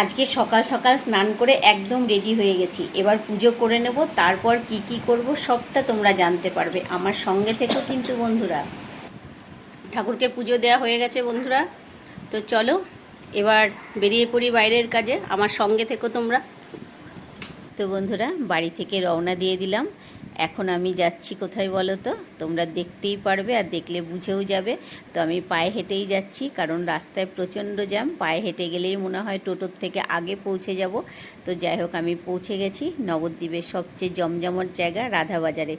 আজকে সকাল সকাল স্নান করে একদম রেডি হয়ে গেছি। এবার পুজো করে নেব, তারপর কি কি করব সবটা তোমরা জানতে পারবে। আমার সঙ্গে থেকেও কিন্তু বন্ধুরা। ঠাকুরকে পুজো দেওয়া হয়ে গেছে বন্ধুরা, তো চলো এবার বেরিয়ে পড়ি বাইরের কাজে। আমার সঙ্গে থেকো তোমরা। তো বন্ধুরা, বাড়ি থেকে রওনা দিয়ে দিলাম। এখন আমি যাচ্ছি কোথায় বলো তো? তোমরা দেখতেই পারবে, আর দেখলে বুঝেও যাবে। তো আমি পায়ে হেঁটেই যাচ্ছি, কারণ রাস্তায় প্রচণ্ড জ্যাম। পায়ে হেঁটে গেলেই মনে হয় টোটোর থেকে আগে পৌঁছে যাব। তো যাই হোক, আমি পৌঁছে গেছি নবদ্বীপের সবচেয়ে জমজমট জায়গা রাধাবাজারে।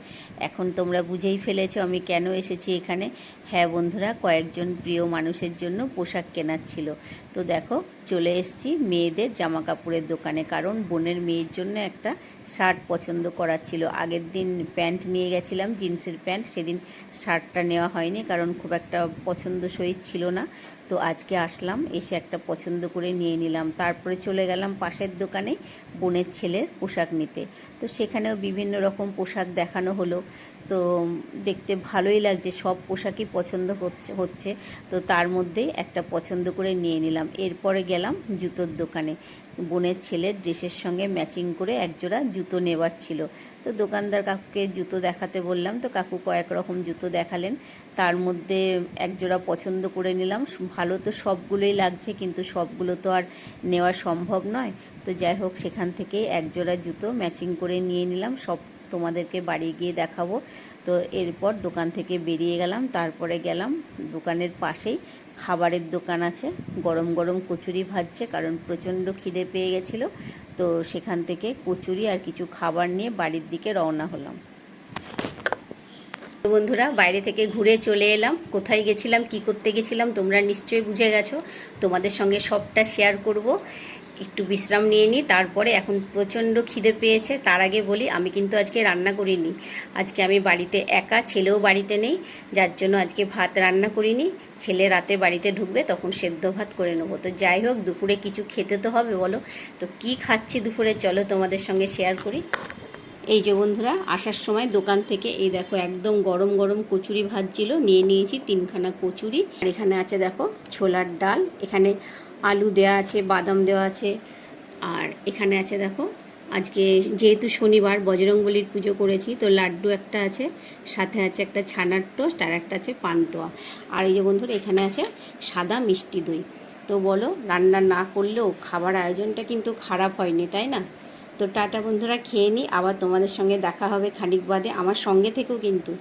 এখন তোমরা বুঝেই ফেলেছো আমি কেন এসেছি এখানে। হ্যাঁ বন্ধুরা, কয়েকজন প্রিয় মানুষের জন্য পোশাক কেনার ছিল। তো দেখো, চলে এসেছি মেয়েদের জামা কাপড়ের দোকানে, কারণ বোনের মেয়ের জন্য একটা শার্ট পছন্দ করার ছিল। আগের দিন প্যান্ট নিয়ে গেছিলাম, জিন্সের প্যান্ট, সেদিন শার্টটা নেওয়া হয়নি, কারণ খুব একটা পছন্দসই ছিল না। তো আজকে আসলাম, এসে একটা পছন্দ করে নিয়ে নিলাম। তারপরে চলে গেলাম পাশের দোকানে বোনের ছেলের পোশাক নিতে। তো সেখানেও বিভিন্ন রকম পোশাক দেখানো হলো। তো দেখতে ভালোই লাগছে, সব পোশাকই পছন্দ হচ্ছে। তো তার মধ্যেই একটা পছন্দ করে নিয়ে নিলাম। এরপরে গেলাম জুতোর দোকানে। বোনের ছেলের ড্রেসের সঙ্গে ম্যাচিং করে একজোড়া জুতো নেবার ছিল। তো দোকানদার কাকুকে জুতো দেখাতে বললাম, তো কাকু কয়েক রকম জুতো দেখালেন। তার মধ্যে একজোড়া পছন্দ করে নিলাম। ভালো তো সবগুলোই লাগছে, কিন্তু সবগুলো তো আর নেওয়া সম্ভব নয়। তো যাই হোক, সেখান থেকে একজোড়া জুতো ম্যাচিং করে নিয়ে নিলাম। সব তোমাদেরকে বাড়ি গিয়ে দেখাবো। তো এরপর দোকান থেকে বেরিয়ে গেলাম। তারপরে গেলাম দোকানের পাশেই খাবারের দোকান আছে, গরম গরম কচুরি ভাজছে, কারণ প্রচণ্ড খিদে পেয়ে গেছিলো। তো সেখান থেকে কচুরি আর কিছু খাবার নিয়ে বাড়ির দিকে রওনা হলাম। বন্ধুরা, বাইরে থেকে ঘুরে চলে এলাম। কোথায় গেছিলাম, কি করতে গেছিলাম তোমরা নিশ্চয়ই বুঝে গেছো। তোমাদের সঙ্গে সবটা শেয়ার করব। একটু বিশ্রাম নিয়ে নিই, তারপরে এখন প্রচণ্ড খিদে পেয়েছে। তার আগে বলি, আমি কিন্তু আজকে রান্না করিনি। আজকে আমি বাড়িতে একা, ছেলেও বাড়িতে নেই, যার জন্য আজকে ভাত রান্না করিনি। ছেলে রাতে বাড়িতে ঢুকবে, তখন সেদ্ধ ভাত করে নেবো। তো যাই হোক, দুপুরে কিছু খেতে তো হবে বলো। তো কি খাচ্ছি দুপুরে, চলো তোমাদের সঙ্গে শেয়ার করি। এই যে বন্ধুরা, আসার সময় দোকান থেকে এই দেখো একদম গরম গরম কচুরি ভাজছিল, নিয়ে নিয়েছি 3খানা কচুরি। আর এখানে আছে দেখো ছোলার ডাল, এখানে আলু দেওয়া আছে, বাদাম দেওয়া আছে। আর এখানে আছে দেখো, আজকে যেহেতু শনিবার বজরংবলীর পুজো করেছি, তো লাড্ডু একটা আছে, সাথে আছে একটা ছানার টোস্ট, আর একটা আছে পান্তুয়া। আর এই যে বন্ধুরা, এখানে আছে সাদা মিষ্টি দই। তো বলো, রান্না না করলেও খাবার আয়োজনটা কিন্তু খারাপ হয়নি, তাই না? তো টাটা বন্ধুরা, খেয়ে নিই, আবার তোমাদের সঙ্গে দেখা হবে খানিক বাদে। আমার সঙ্গে থেকেও কিন্তু।